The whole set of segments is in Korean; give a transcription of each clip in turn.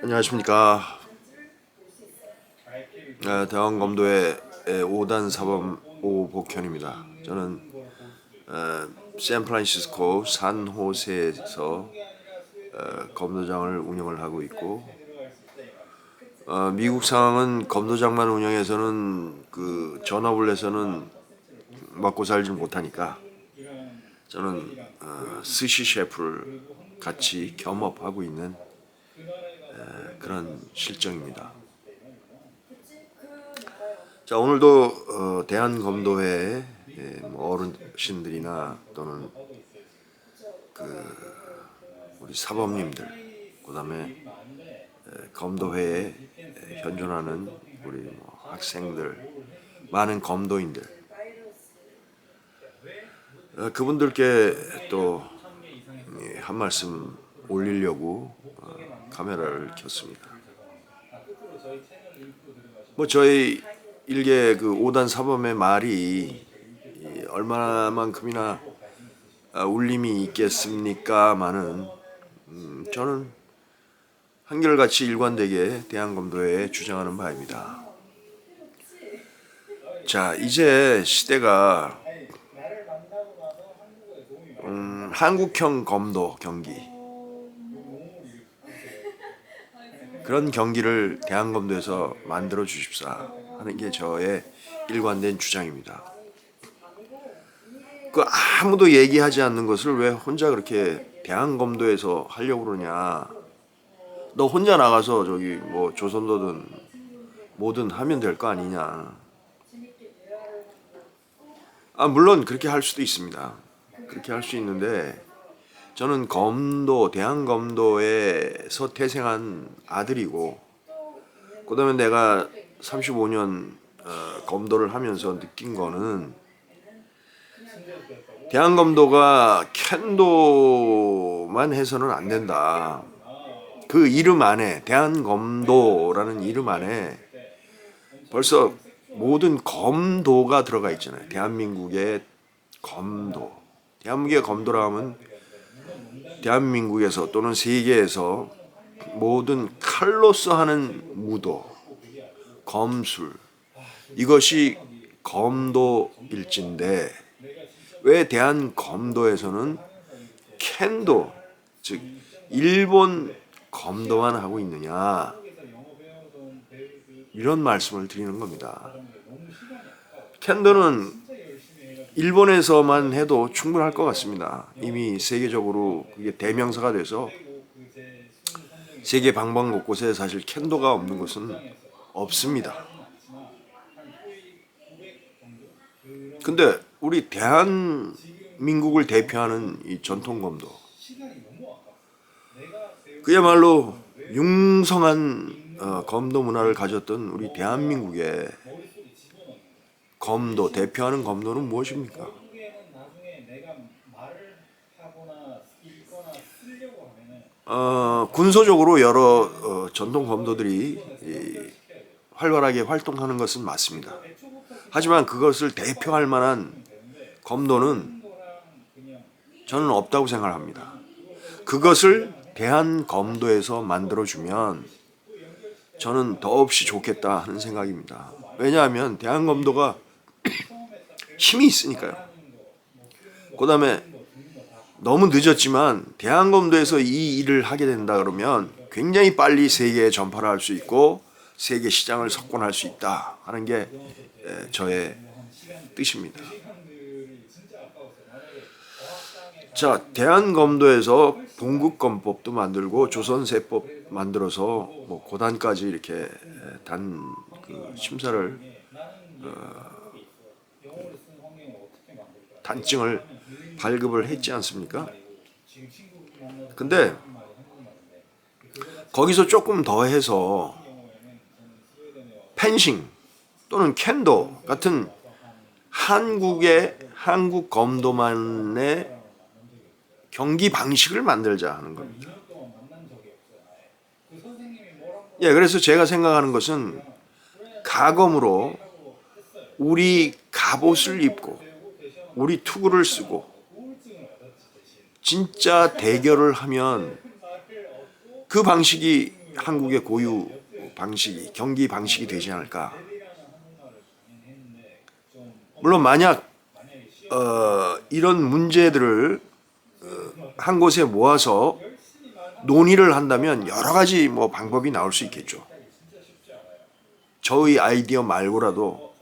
안녕하십니까. 대왕검도의 5단 사범 오복현입니다. 저는 샌프란시스코 산호세에서 검도장을 운영을 하고 있고, 미국 상황은 검도장만 운영해서는 그 전업을 해서는 먹고 살지 못하니까 저는 스시 셰프를 같이 겸업하고 있는 그런 실정입니다. 자, 오늘도 대한검도회 뭐 어르신들이나 또는 우리 사범님들, 그다음에 검도회에 현존하는 우리 뭐 학생들, 많은 검도인들, 그분들께 또 한 말씀 올리려고 카메라를 켰습니다. 뭐 저희 일개 그 5단 사범의 말이 얼마만큼이나 울림이 있겠습니까마는 저는 한결같이 일관되게 대한검도회에 주장하는 바입니다. 자, 이제 시대가 한국형 검도 경기, 그런 경기를 대한검도에서 만들어 주십사 하는 게 저의 일관된 주장입니다. 그 아무도 얘기하지 않는 것을 왜 혼자 그렇게 대한검도에서 하려고 그러냐. 너 혼자 나가서 저기 뭐 조선도든 뭐든 하면 될 거 아니냐. 물론 그렇게 할 수도 있습니다. 그렇게 할 수 있는데, 저는 대한검도에서 태생한 아들이고, 그 다음에 내가 35년 검도를 하면서 느낀 거는, 대한검도가 캔도만 해서는 안 된다. 그 이름 안에, 대한검도라는 이름 안에 벌써 모든 검도가 들어가 있잖아요. 대한민국의 검도. 대한민국의 검도라 하면 대한민국에서 또는 세계에서 모든 칼로서 하는 무도, 검술, 이것이 검도일진데, 왜 대한검도에서는 캔도, 즉 일본 검도만 하고 있느냐, 이런 말씀을 드리는 겁니다. 캔도는 일본에서만 해도 충분할 것 같습니다. 이미 세계적으로 그게 대명사가 돼서 세계 방방곳곳에 사실 캔도가 없는 곳은 없습니다. 근데 우리 대한민국을 대표하는 이 전통검도, 그야말로 융성한 검도 문화를 가졌던 우리 대한민국의 검도, 대표하는 검도는 무엇입니까? 군소적으로 여러 전통 검도들이 활발하게 활동하는 것은 맞습니다. 하지만 그것을 대표할 만한 검도는 저는 없다고 생각합니다. 그것을 대한검도에서 만들어주면 저는 더없이 좋겠다 하는 생각입니다. 왜냐하면 대한검도가 힘이 있으니까요. 그 다음에 너무 늦었지만 대한검도에서 이 일을 하게 된다 그러면 굉장히 빨리 세계에 전파를 할 수 있고 세계 시장을 석권할 수 있다 하는 게 저의 뜻입니다. 자, 대한검도에서 동국검법도 만들고 조선세법 만들어서 뭐 고단까지 이렇게 그 심사를 단증을 발급을 했지 않습니까? 근데 거기서 조금 더 해서 펜싱 또는 캔도 같은 한국 검도만의 경기 방식을 만들자 하는 겁니다. 그래서 제가 생각하는 것은 가검으로 우리 갑옷을 입고 우리 투구를 쓰고 진짜 대결을 하면 그 방식이 한국의 고유 방식이 경기 방식이 되지 않을까. 물론 만약 이런 문제들을 한 곳에 모아서 논의를 한다면 여러 가지 뭐 방법이 나올 수 있겠죠. 저의 아이디어 말고라도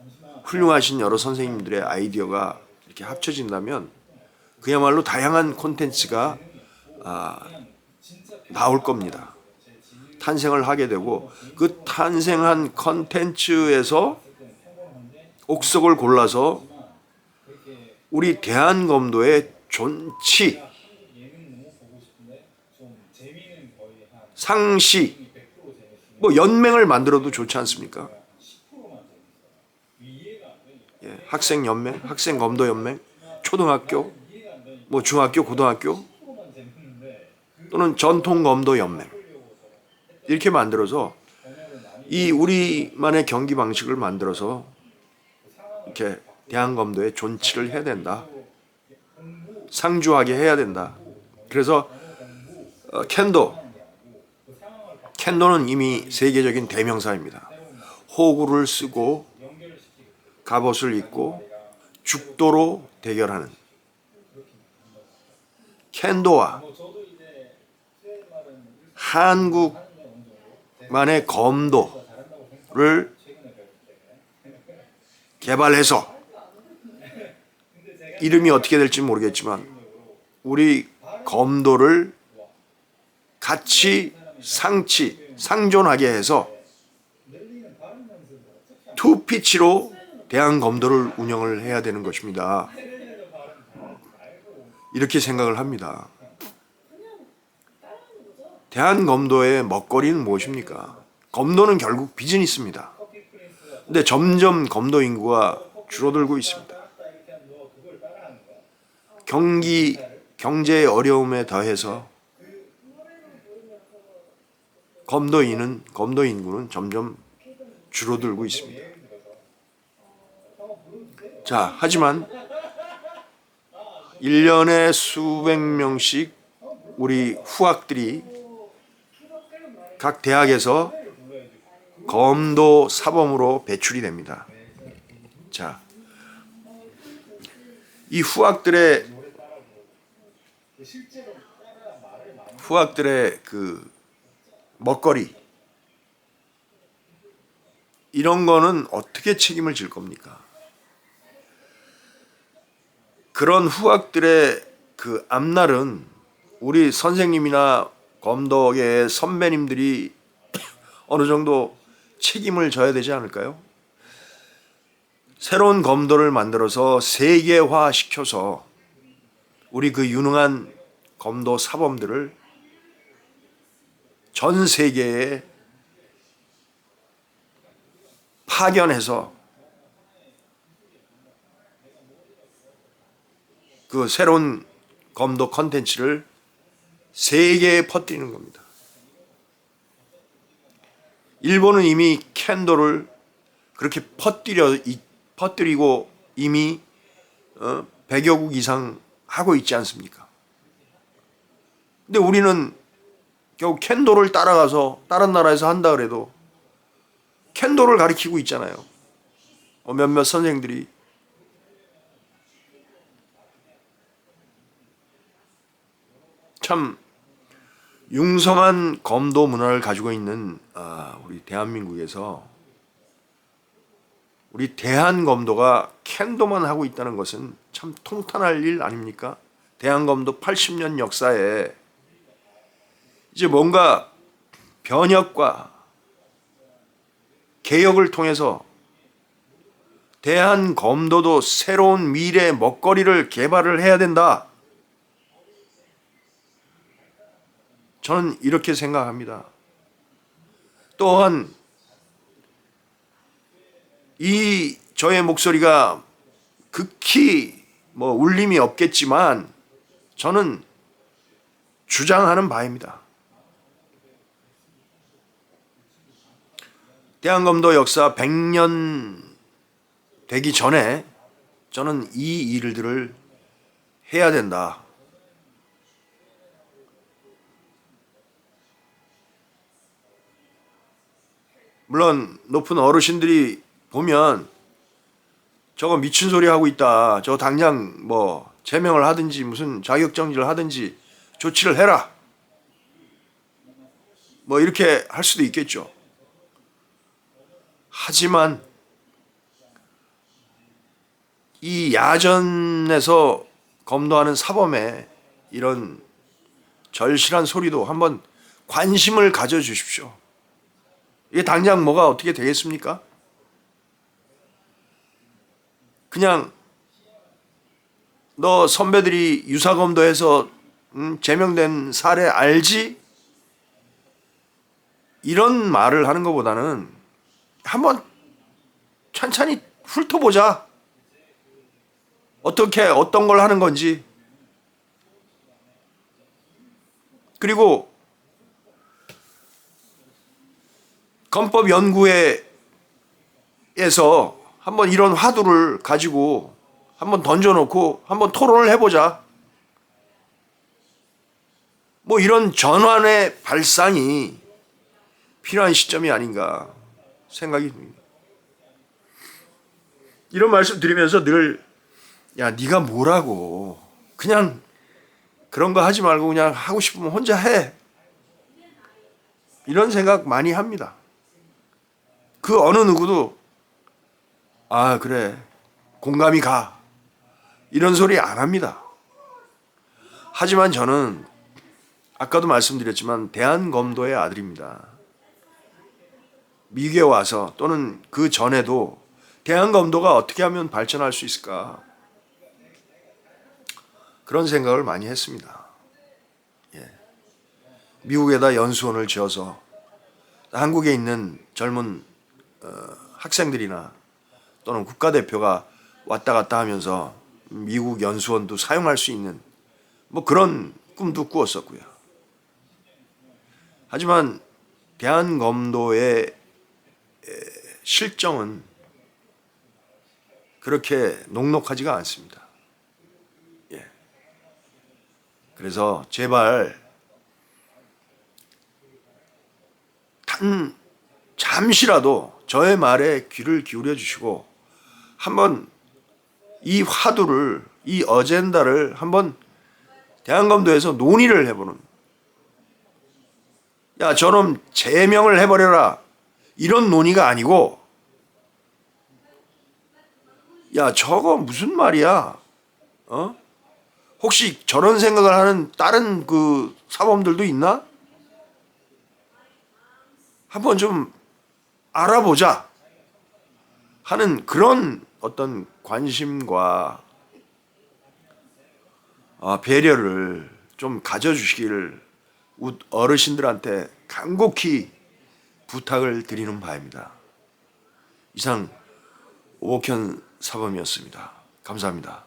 훌륭하신 여러 선생님들의 아이디어가 이렇게 합쳐진다면 그야말로 다양한 콘텐츠가 나올 겁니다. 탄생을 하게 되고 그 탄생한 콘텐츠에서 옥석을 골라서 우리 대한검도의 존치, 상시, 뭐 연맹을 만들어도 좋지 않습니까? 예, 학생연맹, 학생검도연맹, 초등학교, 뭐 중학교, 고등학교 또는 전통검도연맹 이렇게 만들어서 이 우리만의 경기 방식을 만들어서 이렇게 대한검도의 존치를 해야 된다. 상주하게 해야 된다. 그래서 켄도는 이미 세계적인 대명사입니다. 호구를 쓰고 갑옷을 입고 죽도로 대결하는 켄도와 한국만의 검도를 개발해서 이름이 어떻게 될지 모르겠지만 우리 검도를 같이 상존하게 해서 투피치로 대한검도를 운영을 해야 되는 것입니다. 이렇게 생각을 합니다. 대한검도의 먹거리는 무엇입니까? 검도는 결국 비즈니스입니다. 근데 점점 검도 인구가 줄어들고 있습니다. 경제의 어려움에 더해서 검도 인구는 점점 줄어들고 있습니다. 자, 하지만 1년에 수백 명씩 우리 후학들이 각 대학에서 검도 사범으로 배출이 됩니다. 자, 이 후학들의 그 먹거리 이런 거는 어떻게 책임을 질 겁니까? 그런 후학들의 그 앞날은 우리 선생님이나 검도계의 선배님들이 어느 정도 책임을 져야 되지 않을까요? 새로운 검도를 만들어서 세계화시켜서 우리 그 유능한 검도 사범들을 전 세계에 파견해서 그 새로운 검도 컨텐츠를 세계에 퍼뜨리는 겁니다. 일본은 이미 켄도를 그렇게 퍼뜨리고 이미 100여 국 이상 하고 있지 않습니까? 근데 우리는 결국 켄도를 따라가서 다른 나라에서 한다 그래도 켄도를 가르치고 있잖아요. 몇몇 선생들이. 참 융성한 검도 문화를 가지고 있는 우리 대한민국에서 우리 대한검도가 켄도만 하고 있다는 것은 참 통탄할 일 아닙니까? 대한검도 80년 역사에 이제 뭔가 변혁과 개혁을 통해서 대한검도도 새로운 미래 먹거리를 개발을 해야 된다. 저는 이렇게 생각합니다. 또한 이 저의 목소리가 극히 울림이 없겠지만 저는 주장하는 바입니다. 대한검도 역사 100년 되기 전에 저는 이 일들을 해야 된다. 물론 높은 어르신들이 보면 저거 미친 소리 하고 있다. 저거 당장 뭐 제명을 하든지 무슨 자격정지를 하든지 조치를 해라. 뭐 이렇게 할 수도 있겠죠. 하지만 이 야전에서 검도하는 사범의 이런 절실한 소리도 한번 관심을 가져주십시오. 이게 당장 뭐가 어떻게 되겠습니까? 그냥 너 선배들이 유사검도해서 제명된 사례 알지? 이런 말을 하는 것보다는 한번 천천히 훑어보자. 어떻게 어떤 걸 하는 건지. 그리고 헌법연구회에서 한번 이런 화두를 가지고 한번 던져놓고 한번 토론을 해보자. 뭐 이런 전환의 발상이 필요한 시점이 아닌가 생각이 듭니다. 이런 말씀 드리면서 늘 야, 네가 뭐라고. 그냥 그런 거 하지 말고 그냥 하고 싶으면 혼자 해. 이런 생각 많이 합니다. 그 어느 누구도 아, 그래. 공감이 가. 이런 소리 안 합니다. 하지만 저는 아까도 말씀드렸지만 대한검도의 아들입니다. 미국에 와서 또는 그 전에도 대한검도가 어떻게 하면 발전할 수 있을까? 그런 생각을 많이 했습니다. 예. 미국에다 연수원을 지어서 한국에 있는 젊은 학생들이나 또는 국가대표가 왔다 갔다 하면서 미국 연수원도 사용할 수 있는 뭐 그런 꿈도 꾸었었고요. 하지만 대한검도의 실정은 그렇게 녹록하지가 않습니다. 예. 그래서 제발 단 잠시라도 저의 말에 귀를 기울여 주시고 한번 이 화두를, 이 어젠다를 한번 대한검도에서 논의를 해보는, 야, 저놈 제명을 해버려라, 이런 논의가 아니고, 야, 저거 무슨 말이야? 혹시 저런 생각을 하는 다른 그 사범들도 있나? 한번 좀 알아보자 하는 그런 어떤 관심과 배려를 좀 가져주시기를 어르신들한테 간곡히 부탁을 드리는 바입니다. 이상 오옥현 사범이었습니다. 감사합니다.